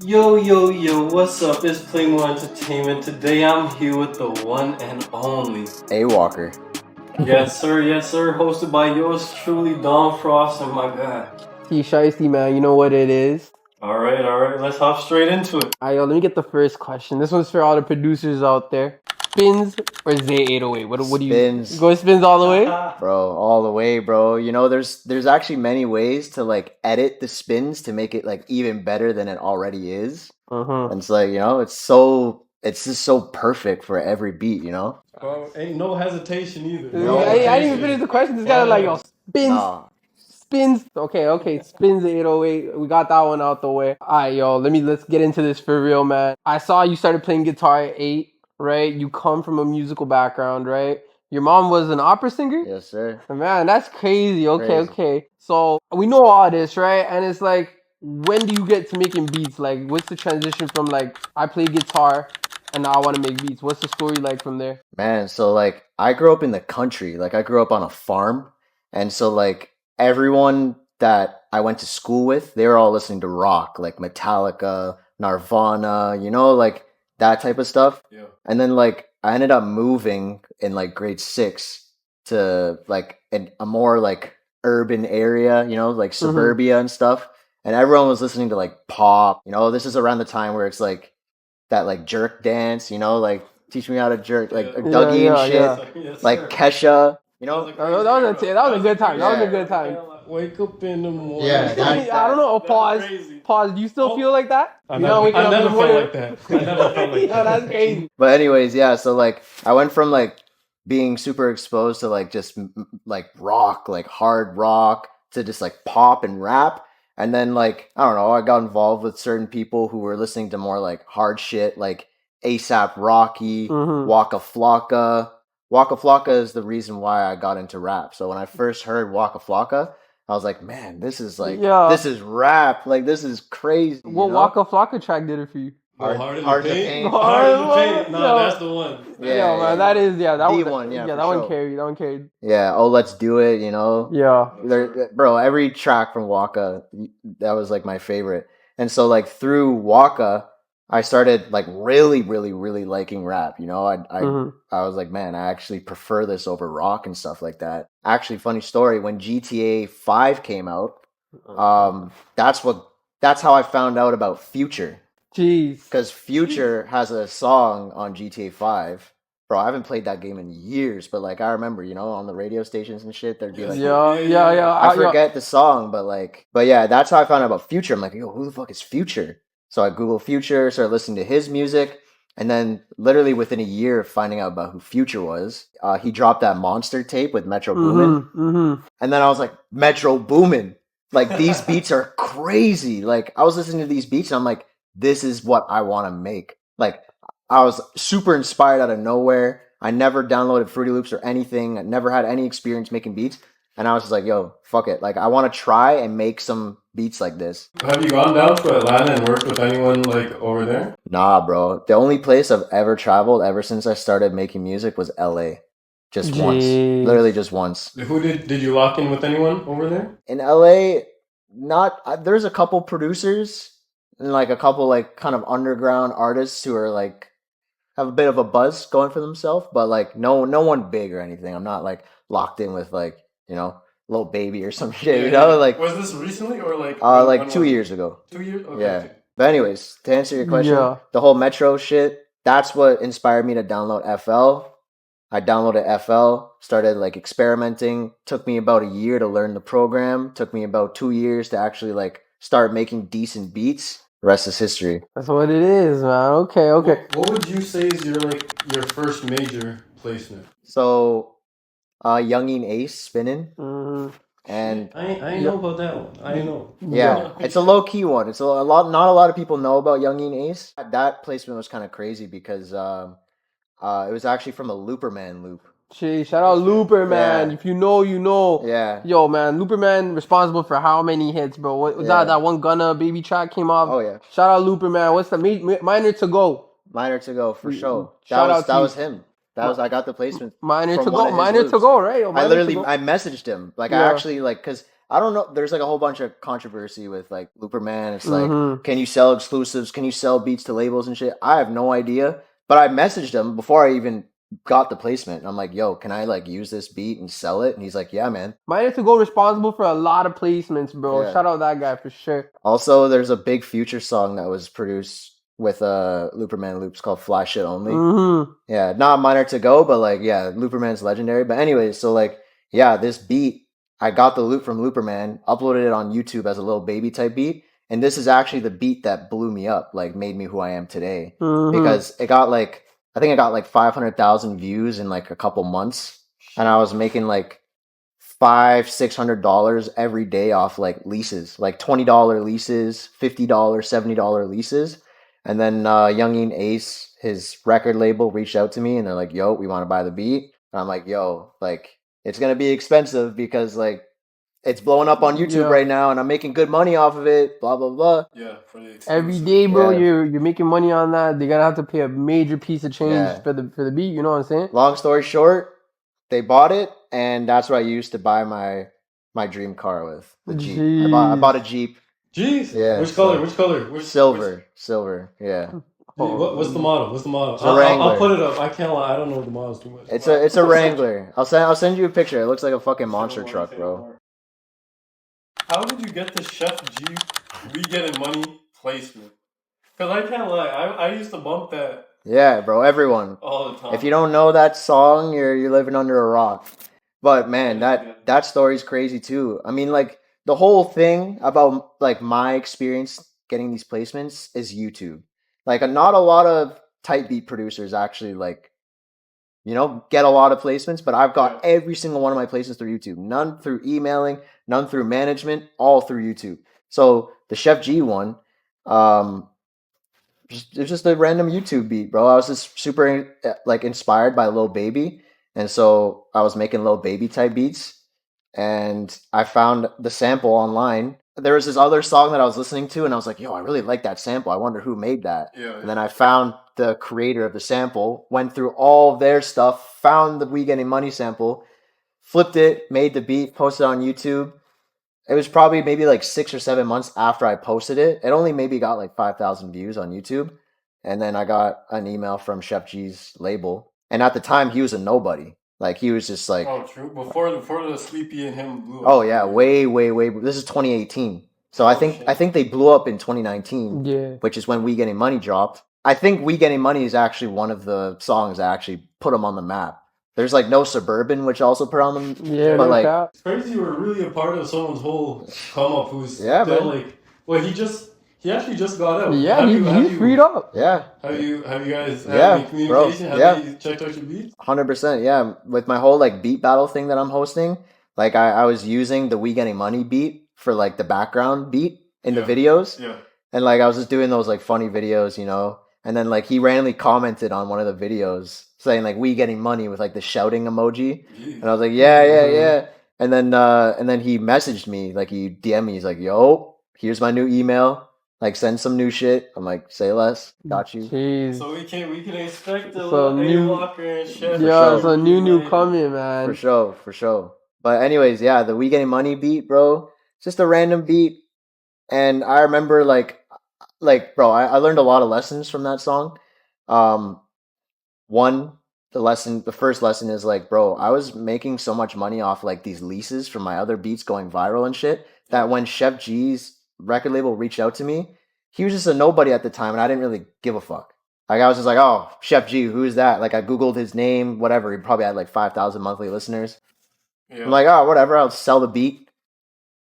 Yo, what's up? It's Playmore Entertainment. Today I'm here with the one and only AyyWalker. Yes, sir. Hosted by yours truly, Don Frost, and my guy. Shiesty, man, you know what it is. Alright. Let's hop straight into it. Alright, yo, let me get the first question. This one's for all the producers out there. Spins or Z808? What do you Spins. go spins all the way? Bro, all the way, bro. You know, there's actually many ways to like edit the spins to make it like even better than it already is. And it's like, you know, it's just so perfect for every beat, you know? Bro, ain't no hesitation either. I didn't even finish the question. This guy like, yo, spins. Nah. Spins. Okay. Spins 808. We got that one out the way. Alright, yo, let's get into this for real, man. I saw you started playing guitar at 8, right? You come from a musical background, right? Your mom was an opera singer? Yes, sir. Man, that's crazy. Crazy. Okay. So we know all this, right? And it's like, when do you get to making beats? Like, what's the transition from like, I play guitar and now I want to make beats? What's the story like from there? Man, so like I grew up in the country. Like I grew up on a farm. And so like everyone that I went to school with, they were all listening to rock, like Metallica, Nirvana, you know, like that type of stuff. Yeah. And then like I ended up moving in like grade 6 to like a more like urban area, you know, like suburbia and stuff. And everyone was listening to like pop. You know, this is around the time where it's like that like jerk dance, you know, like teach me how to jerk, like Dougie and shit, Yes, like sir. Kesha. You know, That was a good time. That was a good time. Wake up in the morning. Yeah, I don't know. Pause. Do you still feel like that? I never felt like that. No, that's crazy. But anyways, yeah. So like, I went from like being super exposed to like just like rock, like hard rock, to just like pop and rap, and then like I don't know, I got involved with certain people who were listening to more like hard shit, like ASAP Rocky, Waka Flocka. Waka Flocka is the reason why I got into rap. So when I first heard Waka Flocka, I was like, man, this is like, this is rap. Like, this is crazy. What Waka Flocka track did it for you? Hard to paint. No, that's the one. Yeah, man, that is, that one, that one carried. Yeah, oh, let's do it, you know? Yeah. Bro, every track from Waka, that was like my favorite. And so like through Waka, I started like really liking rap, you know? I was like, man, I actually prefer this over rock and stuff like that. Actually, funny story, when GTA 5 came out, that's how I found out about Future. Jeez. Because Future has a song on GTA 5. Bro, I haven't played that game in years, but like I remember, you know, on the radio stations and shit, there'd be like, I forget the song, but yeah, that's how I found out about Future. I'm like, yo, who the fuck is Future? So I Googled Future, started listening to his music, and then literally within a year of finding out about who Future was, he dropped that Monster tape with Metro Boomin. And then I was like, Metro Boomin, like these beats are crazy. Like I was listening to these beats and I'm like, this is what I want to make. Like I was super inspired out of nowhere. I never downloaded Fruity Loops or anything. I never had any experience making beats. And I was just like, yo, fuck it. Like I want to try and make some beats like this. Have you gone down to Atlanta and worked with anyone like over there? Nah, bro. The only place I've ever traveled ever since I started making music was LA. Just once. Literally just once. Who did you lock in with anyone over there? In LA, there's a couple producers and like a couple like kind of underground artists who are like have a bit of a buzz going for themselves, but like no one big or anything. I'm not like locked in with like, you know, Lil Baby or some shit, you know? Like was this recently or like 2 years ago? 2 years? Okay. Yeah. But anyways, to answer your question, the whole Metro shit, that's what inspired me to download FL. I downloaded FL, started like experimenting. Took me about a year to learn the program. Took me about 2 years to actually like start making decent beats. The rest is history. That's what it is, man. Okay. What would you say is your first major placement? So, Youngin Ace spinning. And I know about that one. I know. Yeah, it's a low key one. It's not a lot of people know about Youngin Ace. That placement was kind of crazy because it was actually from a Looperman loop. Gee, shout out Looper, man. If you know, you know. Yeah. Yo, man, Looper, man, responsible for how many hits, bro? What was that one Gunna baby track came off? Oh, yeah. Shout out Looper, man. What's the Minor to Go? Minor to Go, for sure. Shout out that was him. I got the placement. Minor to Go, right? Yo, I messaged him. Like, I actually, like, because I don't know. There's like a whole bunch of controversy with like Looperman. It's like, can you sell exclusives? Can you sell beats to labels and shit? I have no idea. But I messaged him before I even got the placement. I'm like, yo, can I like use this beat and sell it? And he's like, yeah, man. Miner to go responsible for a lot of placements, bro. Yeah. Shout out that guy for sure. Also, there's a big Future song that was produced with Looperman loops called Fly Shit Only. Yeah, not Miner to go, but like, yeah, Looperman's legendary. But anyways, so like, yeah, this beat, I got the loop from Looperman, uploaded it on YouTube as a little baby type beat. And this is actually the beat that blew me up, like made me who I am today. Because it got like, I think I got like 500,000 views in like a couple months. And I was making like $500-$600 every day off like leases, like $20 leases, $50, $70 leases. And then Youngin Ace, his record label, reached out to me and they're like, yo, we want to buy the beat. And I'm like, yo, like, it's going to be expensive because like it's blowing up on YouTube right now and I'm making good money off of it, blah, blah, blah. Yeah. Every day, bro, you're making money on that. They're going to have to pay a major piece of change for the beat, you know what I'm saying? Long story short, they bought it and that's what I used to buy my dream car with, the Jeep. I bought a Jeep. Jeez. Yeah. Which color? Silver. Yeah. What's the model? It's a Wrangler. I'll put it up. I can't lie. I don't know the models too much. It's a Wrangler. I'll send you a picture. It looks like a fucking monster truck, bro. How did you get the Sheff Jeep We Getting Money placement? Because I can't lie. I used to bump that. Yeah, bro. Everyone. All the time. If you don't know that song, you're living under a rock. But man, that story's crazy too. I mean, like, the whole thing about like my experience getting these placements is YouTube. Like, not a lot of type beat producers actually like, you know, get a lot of placements, but I've got every single one of my placements through YouTube. None through emailing, none through management, all through YouTube. So the Sheff G one, it's just a random YouTube beat, bro. I was just super like inspired by Lil Baby, and so I was making Lil Baby type beats. And I found the sample online. There was this other song that I was listening to, and I was like, yo, I really like that sample. I wonder who made that. And then I found the creator of the sample, went through all their stuff, found the We Getting Money sample, flipped it, made the beat, posted it on YouTube. It was probably maybe like 6 or 7 months after I posted it. It only maybe got like 5,000 views on YouTube. And then I got an email from Sheff G's label. And at the time, he was a nobody. Like, he was just like... Oh, true. Before the Sleepy and him blew up. Oh, yeah. Way. This is 2018. So I think they blew up in 2019. Yeah. Which is when We Getting Money dropped. I think We Getting Money is actually one of the songs that actually put them on the map. There's like No Suburban, which also put on them. Yeah, but like... It's crazy you were really a part of someone's whole come-up who's still man. like... Well, he actually just got out. Yeah, he's freed up. Yeah. Have you guys had any communication? Bro. Have you checked out your beats? 100%, yeah. With my whole like beat battle thing that I'm hosting, like I was using the We Getting Money beat for like the background beat in the videos. Yeah. And like I was just doing those like funny videos, you know. And then like he randomly commented on one of the videos saying like We Getting Money with like the shouting emoji. Jeez. And I was like, yeah. And then he messaged me, like he DM'd me, he's like, yo, here's my new email. Like, send some new shit. I'm like, say less. Got you. Jeez. So we can expect a So little AyyWalker and Sheff. Yeah, it's a new coming, man. For sure. But anyways, yeah, the We Getting Money beat, bro. It's just a random beat. And I remember, like, bro, I learned a lot of lessons from that song. The first lesson is, like, bro, I was making so much money off, like, these leases from my other beats going viral and shit, that when Sheff G's record label reached out to me, he was just a nobody at the time, and I didn't really give a fuck. Like, I was just like, oh, Sheff G, who's that? Like, I Googled his name, whatever. He probably had, like, 5,000 monthly listeners. Yeah. I'm like, oh, whatever, I'll sell the beat.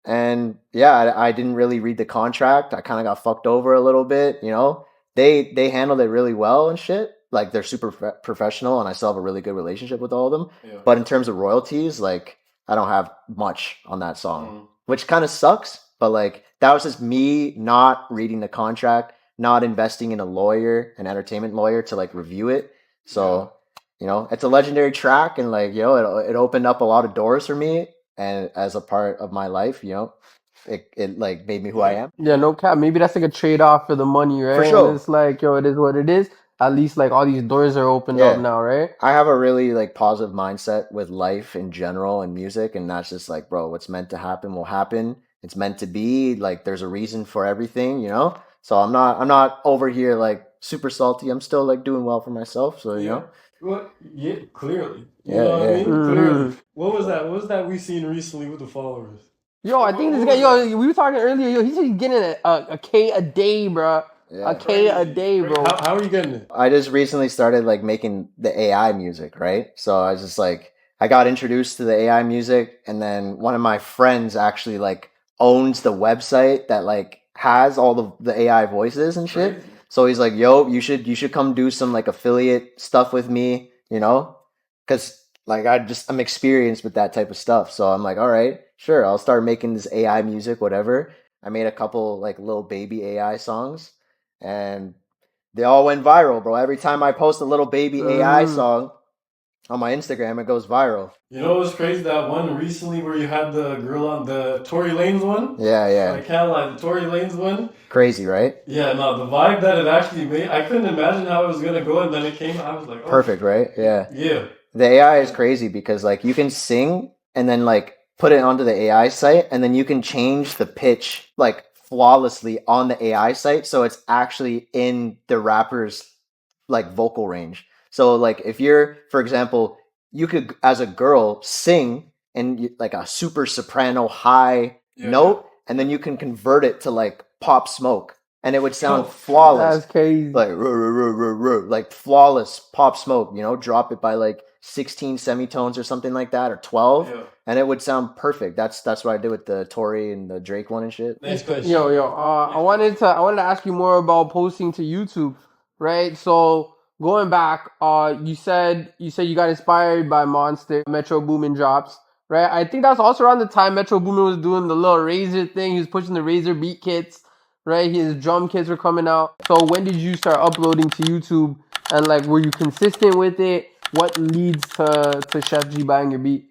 And, yeah, I didn't really read the contract. I kind of got fucked over a little bit, you know? They handled it really well and shit. Like, they're super professional, and I still have a really good relationship with all of them. Yeah. But in terms of royalties, like, I don't have much on that song, which kind of sucks. But, like, that was just me not reading the contract, not investing in a lawyer, an entertainment lawyer, to, like, review it. So, you know, it's a legendary track, and, like, you know, it opened up a lot of doors for me, and as a part of my life, you know, it like, made me who I am. Yeah, no cap. Maybe that's, like, a trade-off for the money, right? For sure. And it's like, yo, it is what it is. at least like all these doors are opened up now, right? I have a really like positive mindset with life in general and music, and that's just like, bro, what's meant to happen will happen. It's meant to be. Like, there's a reason for everything, you know. So I'm not over here like super salty. I'm still like doing well for myself. So you know. Well, yeah, clearly. You know what I mean? Clearly. What was that? What was that we seen recently with the followers? Yo, I think this guy. We were talking earlier. Yo, he's getting a K a day, bro. Yeah. A K a day, bro. How are you getting it? I just recently started like making the AI music, right? So I was just like, I got introduced to the AI music, and then one of my friends actually like owns the website that like has all the AI voices and shit. Crazy. So he's like, yo, you should come do some like affiliate stuff with me, you know? Cause like I'm experienced with that type of stuff. So I'm like, all right, sure, I'll start making this AI music, whatever. I made a couple like little baby AI songs, and they all went viral, bro. Every time I post a little baby AI song on my Instagram, it goes viral. You know what's crazy? That one recently where you had the girl on the Tory Lanez one? Yeah. I can't lie, the Tory Lanez one. Crazy, right? Yeah, no, the vibe that it actually made, I couldn't imagine how it was going to go, and then it came, I was like, oh. Perfect, right? Yeah. Yeah. The AI is crazy because like you can sing and then like put it onto the AI site, and then you can change the pitch like flawlessly on the AI site, so it's actually in the rapper's like vocal range. So like if you're, for example, you could as a girl sing in like a super soprano high note, and then you can convert it to like Pop Smoke, and it would sound flawless. That's crazy. Like flawless Pop Smoke, you know, drop it by like 16 semitones or something like that, or 12, and it would sound perfect. That's what I did with the Tory and the Drake one and shit. Next question. Yo, I wanted to ask you more about posting to YouTube, right? So going back, you said you got inspired by Monster, Metro Boomin drops, right? I think that's also around the time Metro Boomin was doing the little Razor thing. He was pushing the Razor Beatkits, right? His drum kits were coming out. So when did you start uploading to YouTube, and like were you consistent with it? What leads to Sheff G buying your beat?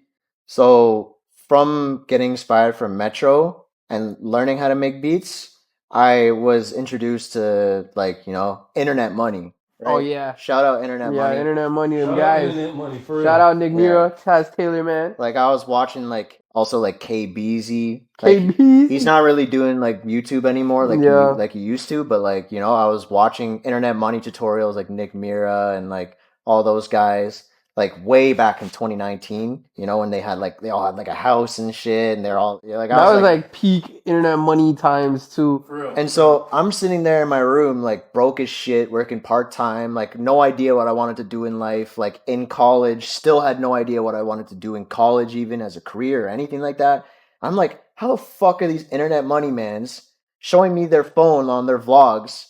So from getting inspired from Metro and learning how to make beats, I was introduced to like, you know, internet money. Right? Oh yeah. Shout out internet money. Yeah, internet money, them guys. Internet money, for real. Shout out Nick Mira, Taz Taylor, man. Like I was watching like also like KBZ. He's not really doing like YouTube anymore like he used to, but like, you know, I was watching internet money tutorials like Nick Mira and like all those guys like way back in 2019, you know, when they all had like a house and shit, and they're all like, that was like peak internet money times too. For real. And so I'm sitting there in my room like broke as shit, working part-time, like no idea what I wanted to do in life, like in college, still had no idea what I wanted to do in college, even as a career or anything like that. I'm like, how the fuck are these internet money mans showing me their phone on their vlogs,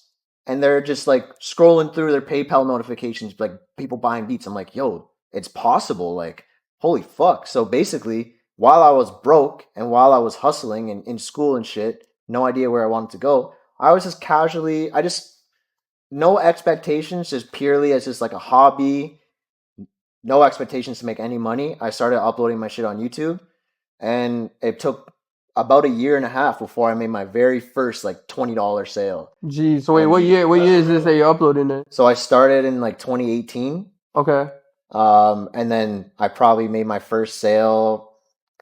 and they're just like scrolling through their PayPal notifications, like people buying beats? I'm like, yo, it's possible. Like, holy fuck. So basically, while I was broke and while I was hustling and in school and shit, no idea where I wanted to go, I was just casually, no expectations, just purely as just like a hobby, no expectations to make any money. I started uploading my shit on YouTube, and it took about a year and a half before I made my very first like $20 sale. Geez, so wait, what year is this that you're uploading it? So I started in like 2018. Okay. And then I probably made my first sale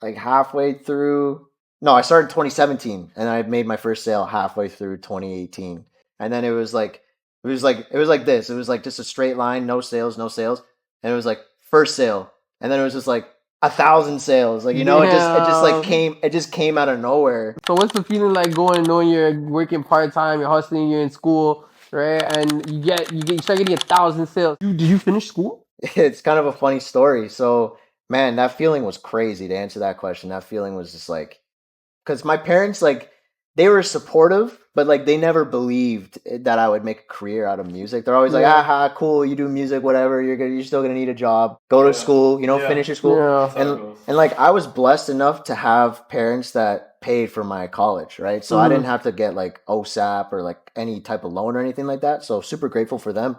like halfway through. No, I started 2017, and I made my first sale halfway through 2018. And then it was like this. It was like just a straight line, no sales. And it was like first sale, and then it was just like 1,000 sales. Like, you know, it just came out of nowhere. So what's the feeling like knowing you're working part-time, you're hustling, you're in school, right? And you start getting 1,000 sales. Did you finish school? It's kind of a funny story. So, man, that feeling was crazy. To answer that question, that feeling was just like, because my parents, like, they were supportive, but like they never believed that I would make a career out of music. They're always like, aha, cool, you do music, whatever. You're still gonna need a job. Go to school, you know, finish your school. Yeah. And like I was blessed enough to have parents that paid for my college, right? So I didn't have to get like OSAP or like any type of loan or anything like that. So super grateful for them.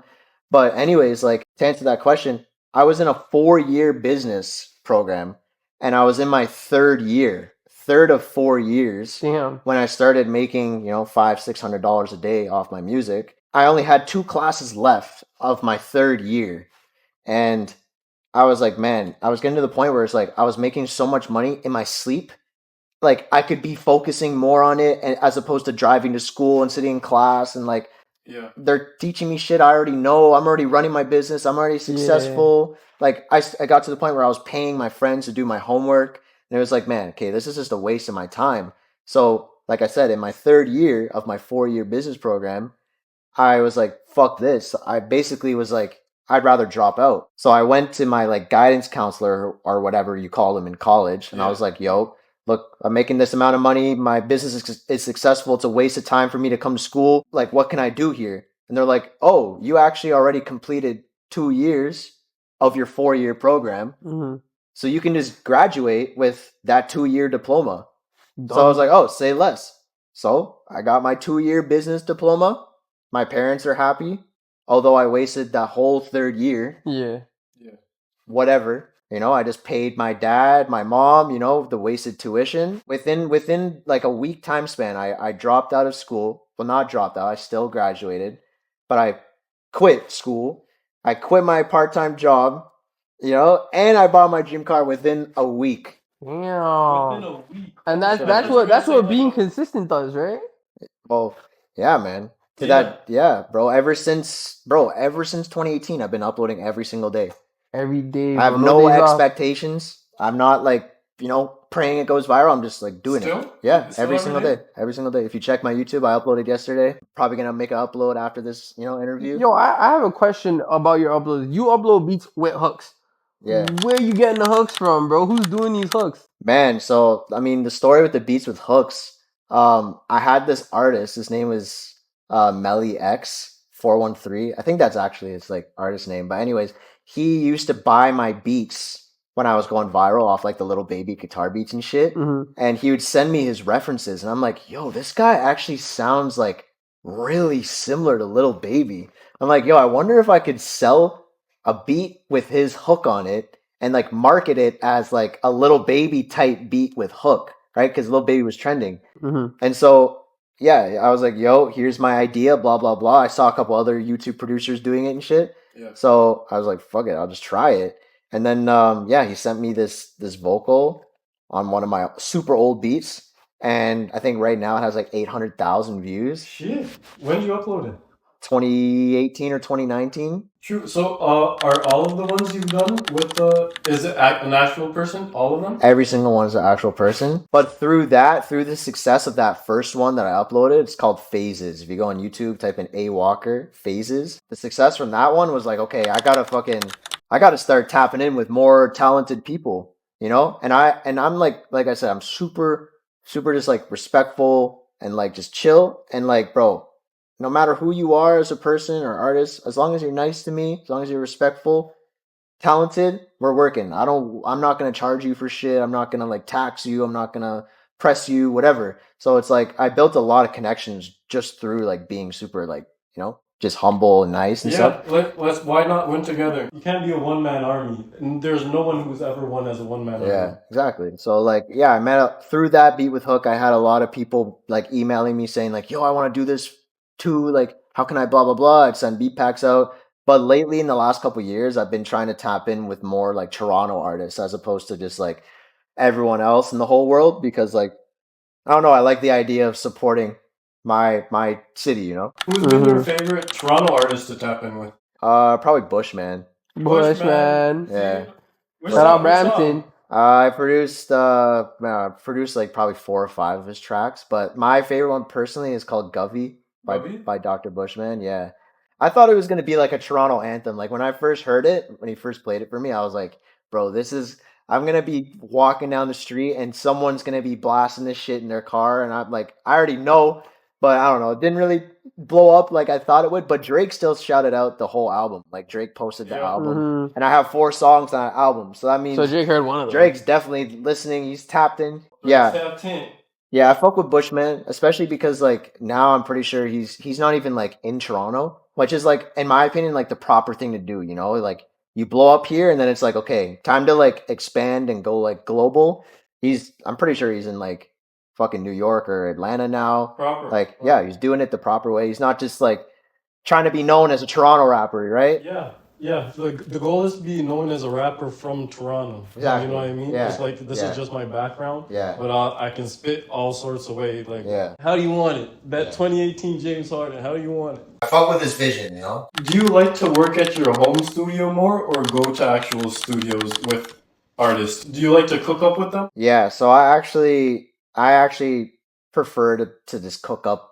But anyways, like to answer that question, I was in a 4-year business program, and I was in my third of 4 years. Damn. When I started making, you know, $500-$600 a day off my music. I only had 2 classes left of my 3rd year, and I was like, man, I was getting to the point where it's like I was making so much money in my sleep, like I could be focusing more on it as opposed to driving to school and sitting in class and like they're teaching me shit I already know. I'm already running my business. I'm already successful. Like I got to the point where I was paying my friends to do my homework, and it was like, man, okay, this is just a waste of my time. So, like I said, in my 3rd year of my 4-year business program, I was like, fuck this. I basically was like, I'd rather drop out. So I went to my like guidance counselor or whatever you call them in college, and I was like, yo, look, I'm making this amount of money. My business is successful. It's a waste of time for me to come to school. Like, what can I do here? And they're like, oh, you actually already completed 2 years of your 4-year program. Mm-hmm. So you can just graduate with that 2-year diploma. So I was like, oh, say less. So I got my 2-year business diploma. My parents are happy. Although I wasted that whole 3rd year. Yeah. Whatever. You know, I just paid my dad, my mom, you know, the wasted tuition. Within like a week time span, I dropped out of school. Well, not dropped out. I still graduated. But I quit school. I quit my part-time job, you know, and I bought my dream car within a week. Yeah. Within a week. And that's what being consistent does, right? Well, yeah, man. Bro. Ever since 2018, I've been uploading every single day. Every day. I have no expectations. I'm not like, you know, praying it goes viral. I'm just like doing it. Yeah, every single day. Every single day. If you check my YouTube, I uploaded yesterday. Probably gonna make an upload after this, you know, interview. Yo, I have a question about your uploads. You upload beats with hooks. Yeah. Where you getting the hooks from, bro? Who's doing these hooks? Man, so I mean the story with the beats with hooks, I had this artist, his name was Melly X 413. I think that's actually his like artist name. But anyways, he used to buy my beats when I was going viral off like the little baby guitar beats and shit. Mm-hmm. And he would send me his references and I'm like, yo, this guy actually sounds like really similar to Little Baby. I'm like, yo, I wonder if I could sell a beat with his hook on it and like market it as like a Little Baby type beat with hook, right? Because Little Baby was trending. Mm-hmm. And so, yeah, I was like, yo, here's my idea, blah, blah, blah. I saw a couple other YouTube producers doing it and shit. Yeah. So I was like, fuck it, I'll just try it. And then, he sent me this vocal on one of my super old beats. And I think right now it has like 800,000 views. Shit. When did you upload it? 2018 or 2019. True. So, are all of the ones you've done with is it an actual person? All of them? Every single one is an actual person. But through the success of that first one that I uploaded, it's called Phases. If you go on YouTube, type in AyyWalker Phases. The success from that one was like, okay, I gotta start tapping in with more talented people, you know? And I'm like I said, I'm super just like respectful and like just chill and like, bro, no matter who you are as a person or artist, as long as you're nice to me, as long as you're respectful, talented, we're working. I'm not gonna charge you for shit. I'm not gonna like tax you. I'm not gonna press you, whatever. So it's like I built a lot of connections just through like being super like, you know, just humble and nice and stuff. Let's why not win together? You can't be a one-man army. And there's no one who's ever won as a one-man army. Yeah, exactly. So like, yeah, I met up through that beat with Hook. I had a lot of people like emailing me saying like, yo, I want to do this too. Like, how can I blah, blah, blah. I'd send beat packs out. But lately in the last couple of years, I've been trying to tap in with more like Toronto artists as opposed to just like everyone else in the whole world because like, I don't know, I like the idea of supporting my city, you know? Who's been your favorite Toronto artist to tap in with? Probably Bushman. Bushman. Yeah. Shout out Brampton. I produced like probably 4 or 5 of his tracks, but my favorite one personally is called Govey by Dr. Bushman. Yeah. I thought it was going to be like a Toronto anthem. Like when I first heard it, when he first played it for me, I was like, bro, I'm going to be walking down the street and someone's going to be blasting this shit in their car. And I'm like, I already know, but I don't know. It didn't really blow up like I thought it would, but Drake still shouted out the whole album. Like Drake posted the album and I have 4 songs on that album. So that means Drake heard one of them. Drake's definitely listening. He's tapped in. Yeah. Yeah, I fuck with Bushman, especially because like now I'm pretty sure he's not even like in Toronto, which is like in my opinion like the proper thing to do, you know? Like you blow up here and then it's like okay, time to like expand and go like global. I'm pretty sure he's in like fucking New York or Atlanta now. He's doing it the proper way. He's not just like trying to be known as a Toronto rapper, right? Yeah. Yeah, the goal is to be known as a rapper from Toronto. Exactly. You know what I mean? Yeah. It's like this is just my background. Yeah. But I can spit all sorts of ways. Like, yeah. How do you want it? That 2018 James Harden. How do you want it? I fuck with his vision, you know. Do you like to work at your home studio more, or go to actual studios with artists? Do you like to cook up with them? Yeah. So I actually prefer to just cook up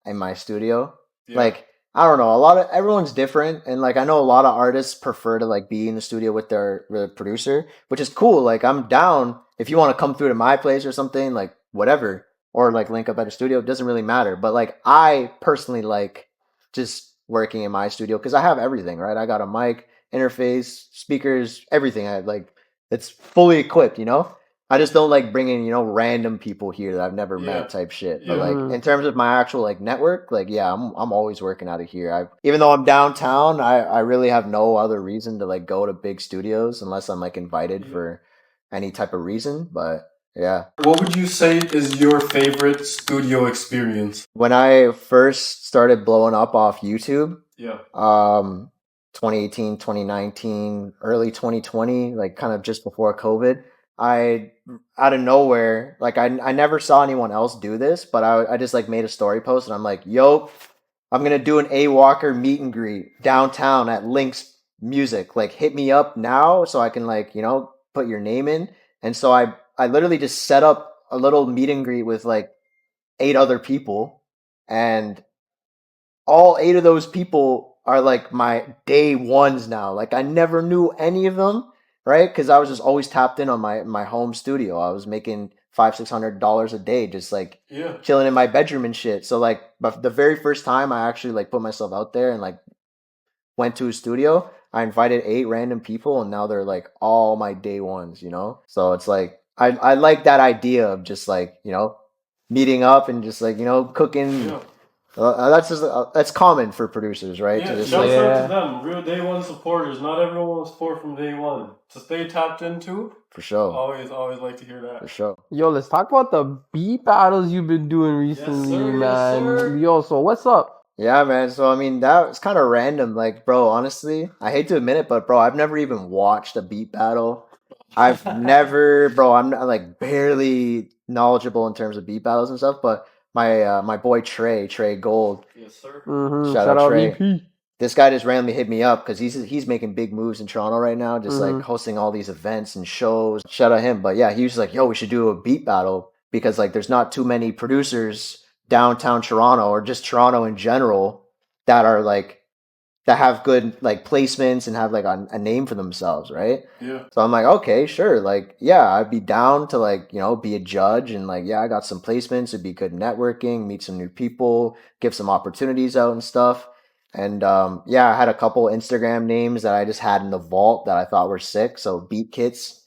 in my studio. Yeah. Like, I don't know, everyone's different, and like I know a lot of artists prefer to like be in the studio with their producer, which is cool. Like I'm down if you want to come through to my place or something, like whatever, or like link up at a studio. It doesn't really matter. But like I personally like just working in my studio because I have everything, right? I got a mic, interface, speakers, everything. I like it's fully equipped, you know. I just don't like bringing, you know, random people here that I've never met type shit. But like in terms of my actual like network, like yeah, I'm always working out of here. Even though I'm downtown, I really have no other reason to like go to big studios unless I'm like invited for any type of reason. But yeah. What would you say is your favorite studio experience? When I first started blowing up off YouTube, 2018, 2019, early 2020, like kind of just before COVID, I out of nowhere, like I never saw anyone else do this, but I just like made a story post and I'm like, yo, I'm gonna do an AyyWalker meet and greet downtown at Link's Music. Like hit me up now so I can like, you know, put your name in. And so I literally just set up a little meet and greet with like 8 other people, and all 8 of those people are like my day ones now. Like I never knew any of them, right? Because I was just always tapped in on my home studio. I was making $500-$600 a day, just like chilling in my bedroom and shit. So like, but the very first time I actually like put myself out there and like went to a studio, I invited 8 random people, and now they're like all my day ones, you know. So it's like I like that idea of just like, you know, meeting up and just like, you know, cooking. That's common for producers, right? Yeah, to just shout out to them, real day one supporters. Not everyone will support from day one. To stay tapped into, for sure. Always like to hear that. For sure. Yo, let's talk about the beat battles you've been doing recently, man. Yes, Yo, so what's up? Yeah, man. So I mean, that was kind of random. Like, bro, honestly, I hate to admit it, but bro, I've never even watched a beat battle. I've never, bro. I'm not, like barely knowledgeable in terms of beat battles and stuff, but. My boy Trey Gold. Yes, sir. Shout out Trey. EP. This guy just randomly hit me up because he's making big moves in Toronto right now, just like hosting all these events and shows. Shout out him. But yeah, he was like, yo, we should do a beat battle because like there's not too many producers downtown Toronto or just Toronto in general that are like that have good like placements and have like a name for themselves, right? Yeah. So I'm like, okay, sure. Like, yeah, I'd be down to like, you know, be a judge and like, yeah, I got some placements. It'd be good networking, meet some new people, give some opportunities out and stuff. And yeah, I had a couple Instagram names that I just had in the vault that I thought were sick. So Beatkits,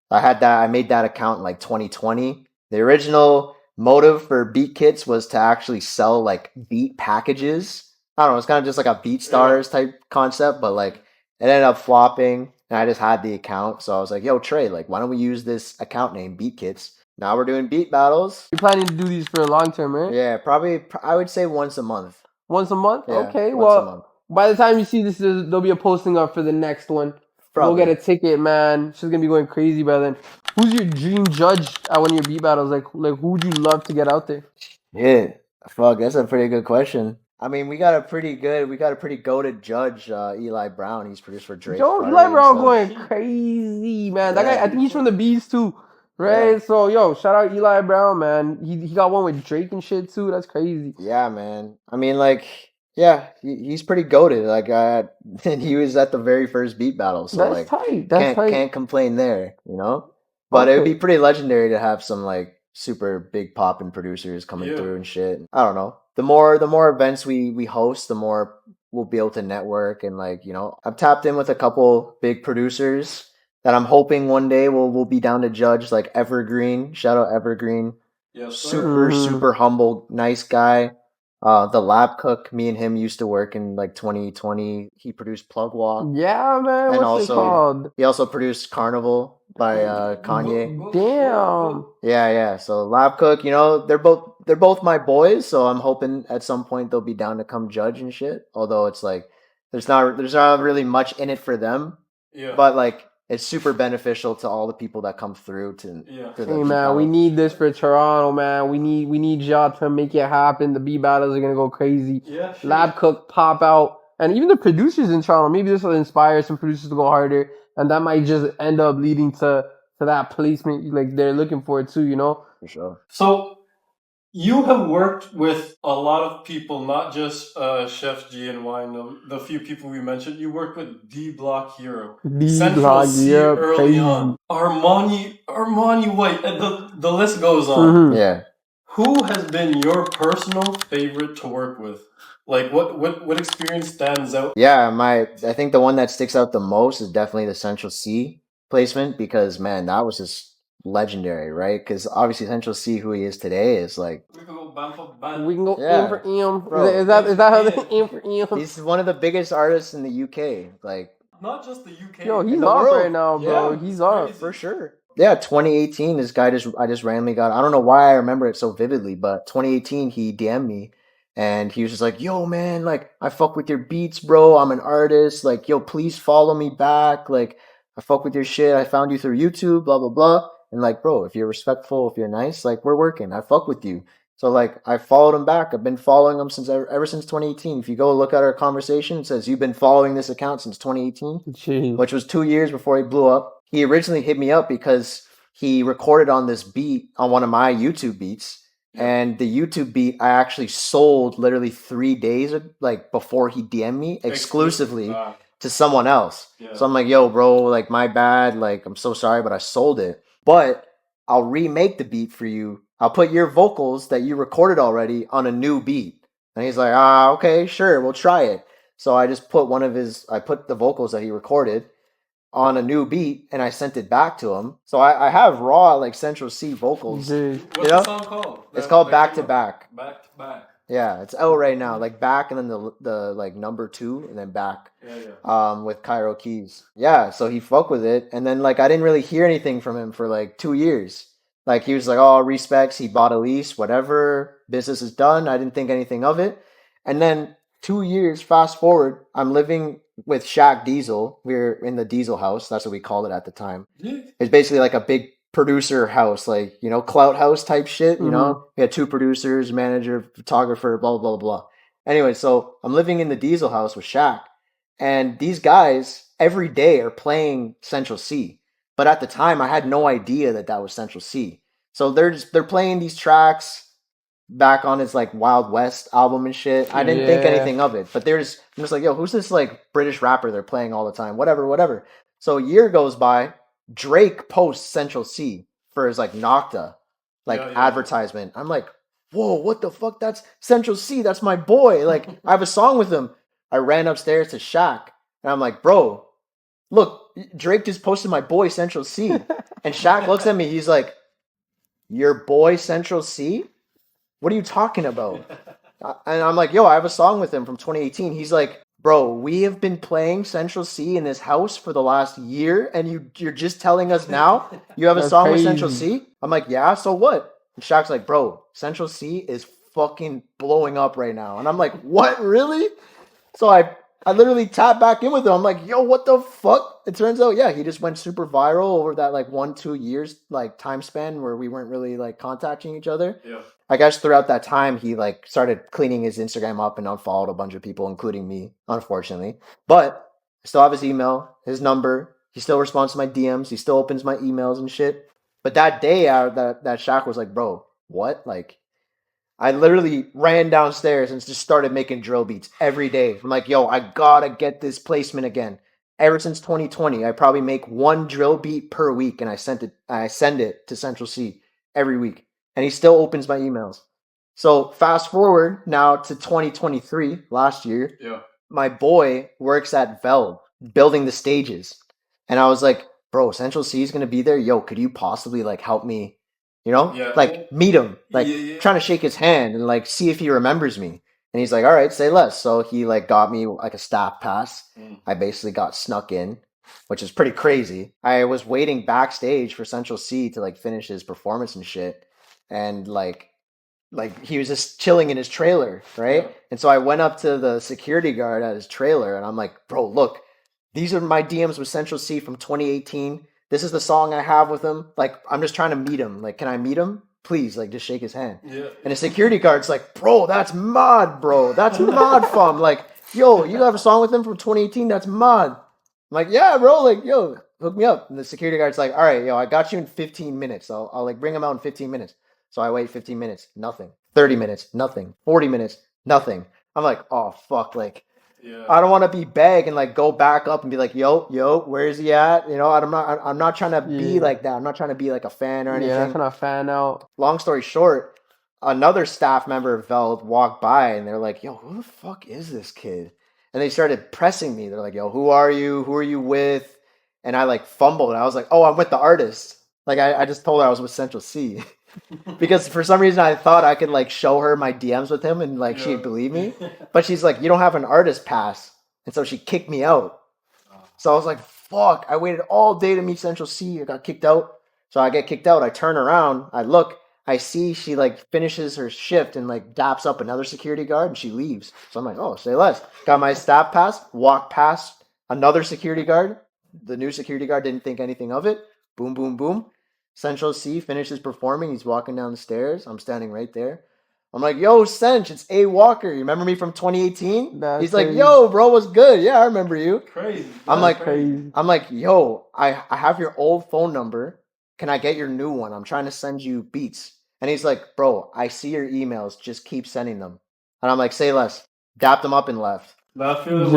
I made that account in like 2020. The original motive for Beatkits was to actually sell like beat packages. I don't know, it's kind of just like a BeatStars type concept, but like it ended up flopping and I just had the account. So I was like, yo, Trey, like, why don't we use this account name, Beatkits? Now we're doing beat battles. You're planning to do these for a long term, right? Yeah, probably, I would say once a month. Once a month? Yeah, okay, once a month. By the time you see this, there'll be a posting up for the next one. Probably. Go get a ticket, man. She's gonna be going crazy by then. Who's your dream judge at one of your beat battles? Like who would you love to get out there? Yeah, fuck, that's a pretty good question. I mean, we got a pretty goated judge, Eli Brown. He's produced for Drake. Yo, Eli Brown going crazy, man. That guy, I think he's from the Bees too, right? Yeah. So, yo, shout out Eli Brown, man. He got one with Drake and shit too. That's crazy. Yeah, man. I mean, like, yeah, he's pretty goated. Like, and he was at the very first beat battle, so that's like, tight. Can't complain there, you know. But it would be pretty legendary to have some like super big poppin' producers coming through and shit. I don't know. The more events we host, the more we'll be able to network and like, you know, I've tapped in with a couple big producers that I'm hoping one day we'll be down to judge, like Evergreen. Shout out Evergreen. Yes, sir. Super humble, nice guy. The Lab Cook, me and him used to work in like 2020. He produced Plug Walk. Yeah, man. And what's it called? He also produced Carnival by Kanye. Damn. Yeah. So Lab Cook, you know, they're both they're both my boys, so I'm hoping at some point they'll be down to come judge and shit. Although it's like there's not really much in it for them. Yeah. But like it's super beneficial to all the people that come through to the Hey beat man, we battle. need this for Toronto, man. We need y'all to make it happen. The beat battles are gonna go crazy. Yeah, shit. Lab Cook pop out, and even the producers in Toronto. Maybe this will inspire some producers to go harder, and that might just end up leading to that placement like they're looking for too. You know. For sure. So you have worked with a lot of people, not just Sheff G and Wine, the few people we mentioned. You worked with D Block Hero, Central C early crazy. on, Armani White, and the list goes on. Mm-hmm. Yeah. Who has been your personal favorite to work with? Like what experience stands out? Yeah, I think the one that sticks out the most is definitely the Central C placement because man, that was just legendary, right? Because obviously Central C, who he is today, is like We can go bam for bam. We can go Yeah. M for M. Bro, Is that how they M for M? he's one of the biggest artists in the UK. Like Not just the UK. Yo, he's in the up world. right now, bro. Yeah, He's up. crazy. for sure. Yeah, 2018. This guy I just randomly got. I don't know why I remember it so vividly, but 2018 he DM'd me, and he was just like, "Yo, man, like I fuck with your beats, bro. I'm an artist. Like, yo, please follow me back. Like, I fuck with your shit. I found you through YouTube. Blah blah blah." And like, bro, if you're respectful, if you're nice, like we're working. I fuck with you. So like, I followed him back. I've been following him since ever since 2018. If you go look at our conversation, it says you've been following this account since 2018, Jeez. which was 2 years before he blew up. He originally hit me up because he recorded on this beat on one of my YouTube beats. And the YouTube beat I actually sold literally 3 days like before he DM'd me exclusively to someone else. Yeah. So I'm like, yo, bro, like my bad, like I'm so sorry, but I sold it. But I'll remake the beat for you. I'll put your vocals that you recorded already on a new beat. And he's like, okay, sure, we'll try it. So I just put I put the vocals that he recorded on a new beat and I sent it back to him. So I have raw like Central C vocals. Jeez. What's know? the song called? It's called Back to Back. Back to Back. Yeah, it's out right now. Like back and then the like number 2 and then back. Yeah. With Cairo Keys. Yeah, so he fucked with it. And then like I didn't really hear anything from him for like 2 years. Like he was like, oh, respects, he bought a lease, whatever, business is done. I didn't think anything of it. And then 2 years, fast forward, I'm living with Shaq Diesel. We were in the Diesel house. That's what we called it at the time. Yeah. It's basically like a big producer house, like, you know, clout house type shit, you know? We had 2 producers, manager, photographer, blah, blah, blah, blah. Anyway, so I'm living in the Diesel house with Shaq. And these guys every day are playing Central C. But at the time, I had no idea that was Central C. So they're playing these tracks back on his like Wild West album and shit. I didn't think anything of it. But I'm just like, yo, who's this like British rapper they're playing all the time? Whatever. So a year goes by, Drake posts Central C for his like Nocta advertisement. I'm like, whoa, what the fuck? That's Central C. That's my boy. Like, I have a song with him. I ran upstairs to Shaq and I'm like, bro, look, Drake just posted my boy Central C. And Shaq looks at me, he's like, your boy Central C? What are you talking about? And I'm like, yo, I have a song with him from 2018. He's like, bro, we have been playing Central C in this house for the last year, and you're just telling us now you have a song with Central C? I'm like, yeah, so what? And Shaq's like, bro, Central C is fucking blowing up right now. And I'm like, what, really? So I literally tapped back in with him. I'm like, yo, what the fuck? It turns out, yeah, he just went super viral over that like 1-2 years like time span where we weren't really like contacting each other. Yeah. I guess throughout that time, he like started cleaning his Instagram up and unfollowed a bunch of people, including me, unfortunately. But I still have his email, his number. He still responds to my DMs. He still opens my emails and shit. But that day, that Shaq was like, bro, what? Like, I literally ran downstairs and just started making drill beats every day. I'm like, yo, I gotta get this placement again. Ever since 2020, I probably make 1 drill beat per week, and I send it to Central C every week. And he still opens my emails. So fast forward now to 2023, last year. Yeah. My boy works at Valve building the stages. And I was like, bro, Central C is going to be there. Yo, could you possibly like help me, you know, like meet him, like trying to shake his hand and like see if he remembers me. And he's like, all right, say less. So he like got me like a staff pass. I basically got snuck in, which is pretty crazy. I was waiting backstage for Central C to like finish his performance and shit. And like like he was just chilling in his trailer, right? Yeah. And so I went up to the security guard at his trailer and I'm like, bro, look, these are my DMs with Central C from 2018. This is the song I have with him. Like, I'm just trying to meet him. Like, can I meet him? Please, like, just shake his hand. Yeah. And the security guard's like, bro, that's mod, bro. That's mod fam. Like, yo, you have a song with him from 2018? That's mod. I'm like, yeah, bro. Like, yo, hook me up. And the security guard's like, all right, yo, I got you in 15 minutes. I'll like bring him out in 15 minutes. So I wait 15 minutes, nothing. 30 minutes, nothing. 40 minutes, nothing. I'm like, oh, fuck. Like, Yeah. I don't want to be beg and like go back up and be like, yo, where is he at? You know, I'm not trying to be like that. I'm not trying to be like a fan or anything. Yeah, that's not a fan out. Long story short, another staff member of Veld walked by and they're like, yo, who the fuck is this kid? And they started pressing me. They're like, yo, who are you? Who are you with? And I like fumbled. And I was like, oh, I'm with the artist. Like I just told her I was with Central C. Because for some reason I thought I could like show her my DMs with him and like she'd believe me. But she's like, you don't have an artist pass. And so she kicked me out. So I was like, fuck, I waited all day to meet Central C. I got kicked out. So I get kicked out. I turn around. I look. I see she like finishes her shift and like daps up another security guard and she leaves. So I'm like, oh, say less. Got my staff pass. Walk past another security guard. The new security guard didn't think anything of it. Boom, boom, boom. Central C finishes performing. He's walking down the stairs. I'm standing right there. I'm like, yo, Central, it's AyyWalker. You remember me from 2018? He's like, yo, bro, what's good? Yeah, I remember you. Crazy. I'm like, crazy. I'm like, yo, I have your old phone number. Can I get your new one? I'm trying to send you beats. And he's like, bro, I see your emails. Just keep sending them. And I'm like, say less. Dapped him up and left. That feeling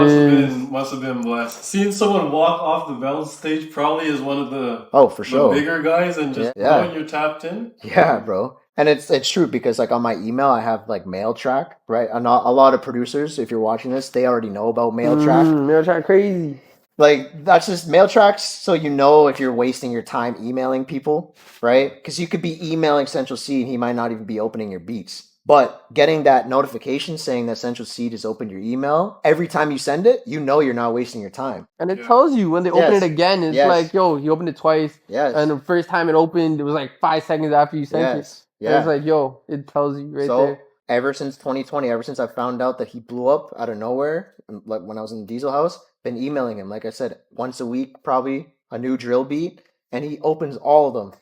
must have been blessed. Seeing someone walk off the Veld stage probably is one of the for sure bigger guys, and just knowing you're tapped in. Yeah, bro. And it's true because like on my email I have like mail track, right? And a lot of producers, if you're watching this, they already know about mail track. Mail track crazy. Like that's just mail tracks, so you know if you're wasting your time emailing people, right? Because you could be emailing Central C and he might not even be opening your beats. But getting that notification saying that Central Seed has opened your email, every time you send it, you know you're not wasting your time. And it tells you when they open it again. It's like, yo, you opened it twice. Yes. And the first time it opened, it was like 5 seconds after you sent it. Yeah. And it's like, yo, it tells you right there. Ever since 2020, ever since I found out that he blew up out of nowhere, like when I was in the Diesel House, been emailing him, like I said, once a week, probably a new drill beat, and he opens all of them.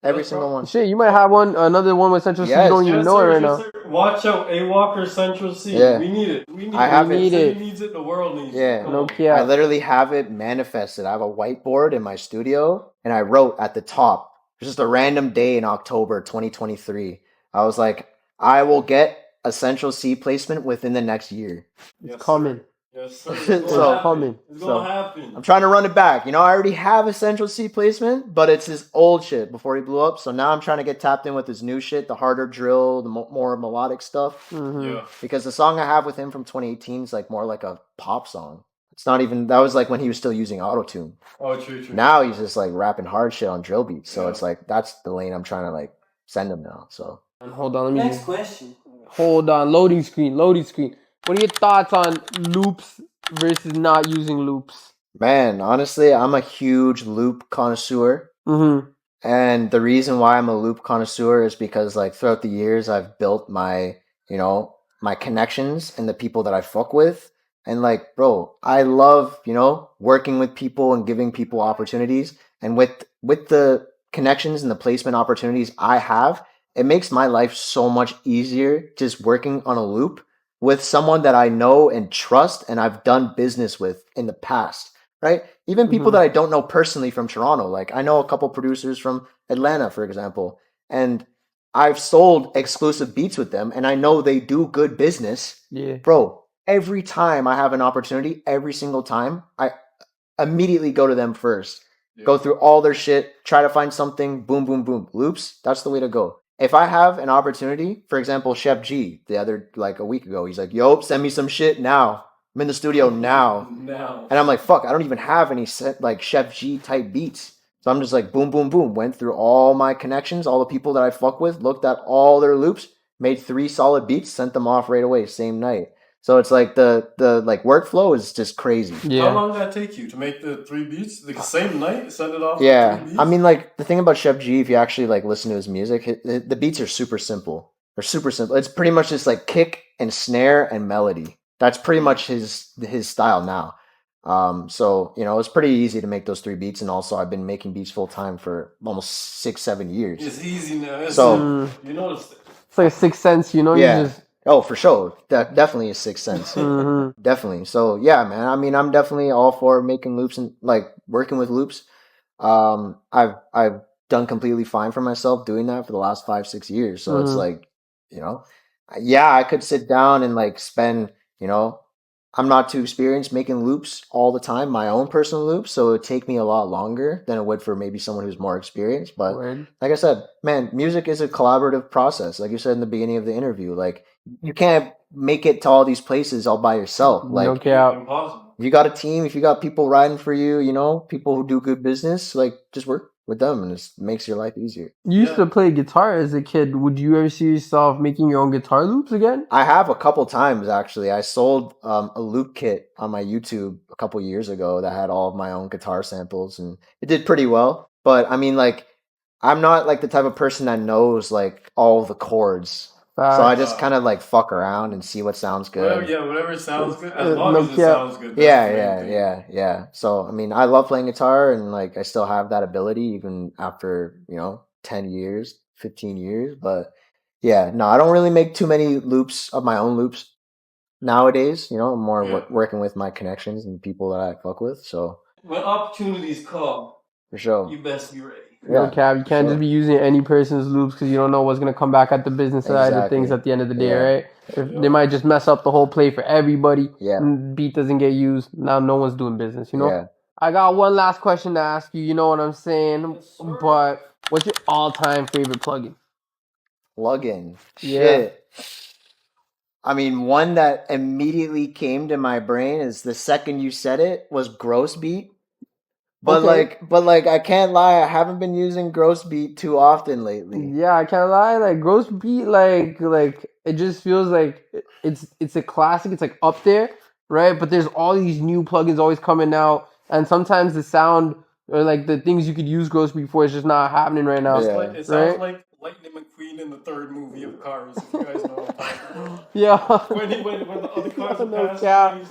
Every single one. Shit, you might have another one with Central C. You don't even know it right now. Sir. Watch out, AyyWalker Central C. Yeah. We need it. We need it. He needs it. The world needs it. No care. I literally have it manifested. I have a whiteboard in my studio, and I wrote at the top, just a random day in October 2023. I was like, I will get a Central C placement within the next year. It's coming. Yes, sir. It's gonna happen. I'm trying to run it back. You know, I already have a Central C placement, but it's his old shit before he blew up. So now I'm trying to get tapped in with his new shit, the harder drill, the more melodic stuff. Yeah. Because the song I have with him from 2018 is like more like a pop song. It's not even, that was like when he was still using autotune. Oh, true. Now he's just like rapping hard shit on drill beats. So it's like, that's the lane I'm trying to like send him now. So. Hold on, Next question. Hold on, loading screen. What are your thoughts on loops versus not using loops? Man, honestly, I'm a huge loop connoisseur. And the reason why I'm a loop connoisseur is because like throughout the years, I've built my, you know, my connections and the people that I fuck with. And like, bro, I love, you know, working with people and giving people opportunities. And with the connections and the placement opportunities I have, it makes my life so much easier just working on a loop with someone that I know and trust and I've done business with in the past, right? Even people that I don't know personally from Toronto. Like I know a couple producers from Atlanta, for example, and I've sold exclusive beats with them and I know they do good business. Yeah. Bro, every time I have an opportunity, every single time, I immediately go to them first. Yeah. Go through all their shit, try to find something, boom, boom, boom. Loops, that's the way to go. If I have an opportunity, for example, Sheff G, a week ago, he's like, yo, send me some shit now. I'm in the studio now. And I'm like, fuck, I don't even have any like Sheff G type beats. So I'm just like, boom, boom, boom. Went through all my connections, all the people that I fuck with, looked at all their loops, made 3 solid beats, sent them off right away, same night. So it's like the like workflow is just crazy. Yeah. How long did that take you to make the 3 beats? The same night, send it off? Yeah. I mean, like the thing about Sheff G, if you actually like listen to his music, the beats are super simple. They're super simple. It's pretty much just like kick and snare and melody. That's pretty much his style now. So it's pretty easy to make those 3 beats, and also I've been making beats full time for almost 6-7 years. It's easy now. It's like a sixth sense, Yeah. You just... Oh, for sure. Definitely a sixth sense. Definitely. So yeah, man. I mean, I'm definitely all for making loops and like working with loops. I've done completely fine for myself doing that for the last 5-6 years. So it's like, yeah, I could sit down and like spend, I'm not too experienced making loops all the time, my own personal loops. So it would take me a lot longer than it would for maybe someone who's more experienced. But like I said, man, music is a collaborative process. Like you said in the beginning of the interview, like you can't make it to all these places all by yourself. Like impossible. If you got a team, if you got people riding for you, people who do good business, like just work with them, and it makes your life easier. You used to play guitar as a kid. Would you ever see yourself making your own guitar loops again? I have a couple times, actually. I sold a loop kit on my YouTube a couple years ago that had all of my own guitar samples, and it did pretty well. But I mean, like, I'm not like the type of person that knows like all the chords. So I just kind of like fuck around and see what sounds good. Whatever sounds good, as long as it sounds good. Yeah. So I mean, I love playing guitar, and like I still have that ability even after 10 years, 15 years. But yeah, no, I don't really make too many loops of my own loops nowadays. I'm more working with my connections and people that I fuck with. So when opportunities come, for sure, you best be ready. No cap, you can't just be using any person's loops because you don't know what's going to come back at the business side of things at the end of the day, right? They might just mess up the whole play for everybody. And beat doesn't get used. Now no one's doing business, I got one last question to ask you, you know what I'm saying? But what's your all-time favorite plugin? Shit. I mean, one that immediately came to my brain is the second you said it was Gross Beat. But like, I can't lie, I haven't been using Gross Beat too often lately. Yeah, I can't lie. Like Gross Beat, like it just feels like it's a classic. It's like up there, right? But there's all these new plugins always coming out, and sometimes the sound or like the things you could use Gross Beat for is just not happening right now. It sounds like Lightning McQueen in the third movie of Cars. If you guys know what I'm talking about. Yeah. When the other cars are passing.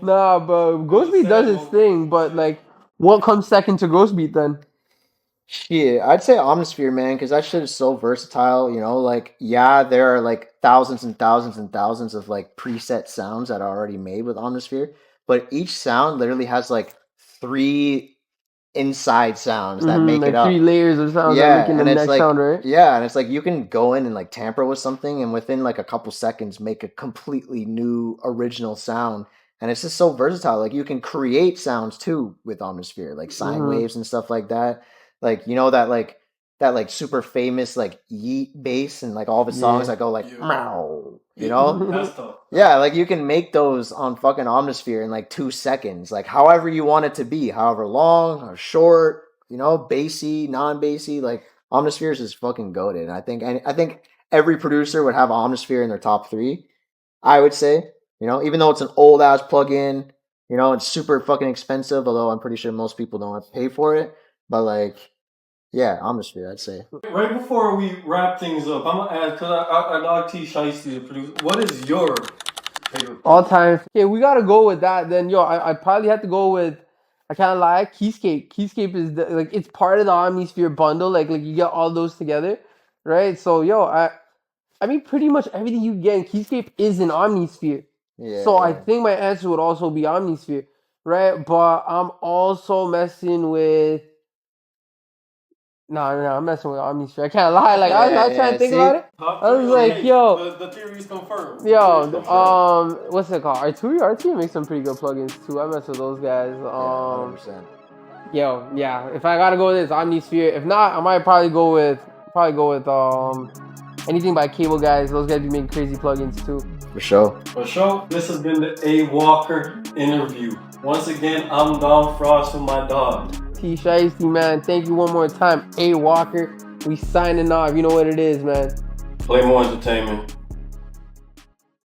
Nah, but Gross Beat does its thing, but like. What comes second to Gross Beat then? Shit, I'd say Omnisphere, man, because that shit is so versatile, like, yeah, there are like thousands and thousands and thousands of like preset sounds that are already made with Omnisphere, but each sound literally has like 3 inside sounds that make it up. 3 layers of sounds that make it the next sound, right? Yeah, and it's like you can go in and like tamper with something and within like a couple seconds make a completely new original sound. And it's just so versatile. Like you can create sounds too with Omnisphere, like sine waves and stuff like that. Like that super famous like yeet bass and like all the songs that go like meow. That's tough. Yeah, like you can make those on fucking Omnisphere in like 2 seconds, like however you want it to be, however long or short, bassy, non-bassy. Like Omnisphere is just fucking goated. And I think every producer would have Omnisphere in their top 3. I would say. Even though it's an old ass plugin, it's super fucking expensive, although I'm pretty sure most people don't have to pay for it. But like, yeah, Omnisphere, I'd say. Right before we wrap things up, I'm gonna ask, because I got Shiesty to produce. What is your favorite all time? Yeah, we gotta go with that. Then I probably have to go with. I can't lie, Keyscape. Keyscape is it's part of the Omnisphere bundle. Like you get all those together, right? So I mean, pretty much everything you get in Keyscape is in Omnisphere. So I think my answer would also be Omnisphere, right? But I'm also messing with. No, I'm messing with Omnisphere. I can't lie. Like I was trying to think about it. I was like, yo, the theory's confirmed. Yo, what's it called? Arturia makes some pretty good plugins too. I mess with those guys. 100%. Yo, yeah. If I gotta go with this, Omnisphere. If not, I might probably go with anything by Cable guys. Those guys be making crazy plugins too. For sure. This has been the AyyWalker interview. Once again, I'm Don Frost with my dog. T Shiesty, man. Thank you one more time. AyyWalker. We signing off. You know what it is, man. Playmore Entertainment.